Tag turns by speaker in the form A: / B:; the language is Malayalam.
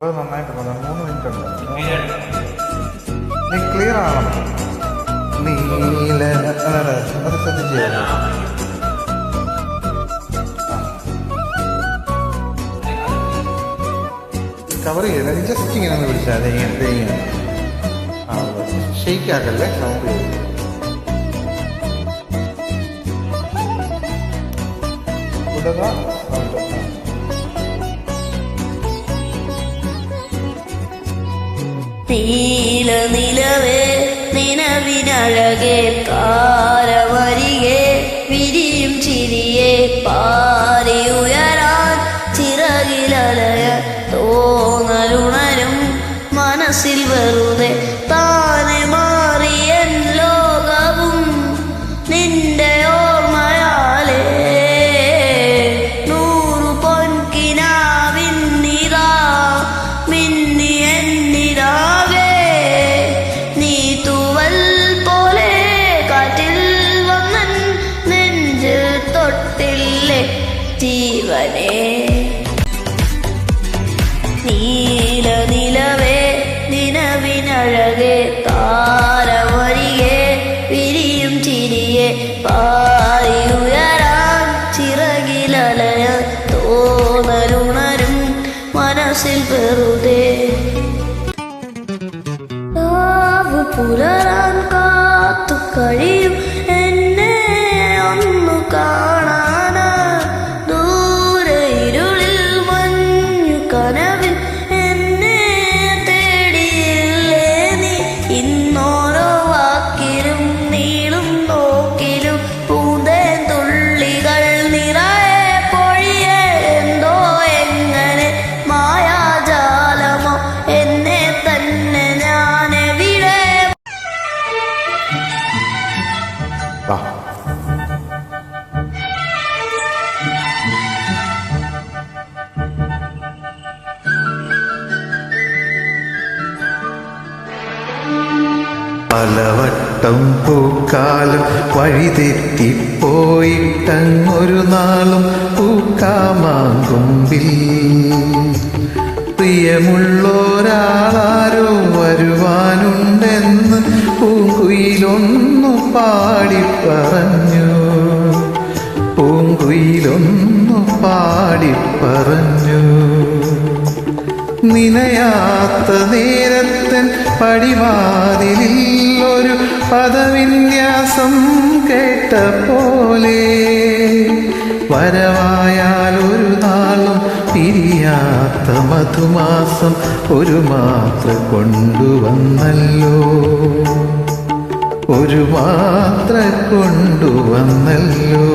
A: അത് നന്നായിട്ട് പറയാം. 3 മിനിറ്റ് ഉണ്ട്. നീ ക്ലിയർ ആണോ? നീല അത് ശ്രദ്ധിച്ചു കവർ ചെയ്യില്ല. നീ ജസ്റ്റ് ഇങ്ങനെ ഒന്ന് വിളിച്ചാൽ അതെ ഇങ്ങനത്തെ ഇങ്ങനെ ഷെയ്ക്ക് ആക്കല്ലേ സൗണ്ട് ചെയ്യും.
B: നീല നിലവേ നിലവിനഴകെ കാരവരികെ വിരിയും ചിരിയെ പാരി ഉയരാൻ ചിറകിലലയ തോന്നലുണരും മനസ്സിൽ വെറുതെ താനെ മാറിയൻ ലോകവും നിന്റെ ഓർമ്മയാലേ 100 പൊൻകിനാവിന്നിതാ മിന്നി എന്നിതാകെ നീ തൂവൽ പോലെ കാറ്റിൽ വന്നൻ നെഞ്ചിൽ തൊട്ടില്ലേ ജീവനേ. നീല നിലവേ നിലവിനഴകെ താരവരികെ വിരിയും ചിരിയെ പാറി ഉയരാൻ ചിറകിലലയ തോന്നലുണരും മനസ്സിൽ വെറുതെ പുലരാൻ കാത്തു കഴിയും എന്നെ ഒന്നു കാണാനാ ദൂരെ ഇരുളിൽ മഞ്ഞു കനവിൽ എന്നെ തേടിയില്ലേ നീ ഇന്നോരോ വാക്കിലും നീളും നോക്കിലും പൂന്തേൻ തുള്ളികൾ നിറയെ പൊഴിയെ എന്തോ എങ്ങനെ മായാജാലമോ എന്നെ തന്നെ ഞാനെവിടെ
A: പലവട്ടം പൂക്കാലം വഴിതെറ്റിപ്പോയിട്ടങ്ങൊരു നാളും പൂക്കാമാങ്കൊമ്പിൽ പ്രിയമുള്ളൊരാളാരോ വരുവാനുണ്ടെന്ന് പൂങ്കുയിലൊന്നു പാടിപ്പറഞ്ഞു. പൂങ്കുയിലൊന്നു പാടിപ്പറഞ്ഞു. നിനയാത്ത നേരത്തൻ പടിവാതിലിൽ ഒരു പദവിന്യാസം കേട്ട പോലെ വരവായാൽ ഒരു നാളും പിരിയാത്ത മധുമാസം ഒരു മാത്ര കൊണ്ടുവന്നല്ലോ. ഒരു മാത്ര കൊണ്ടുവന്നല്ലോ.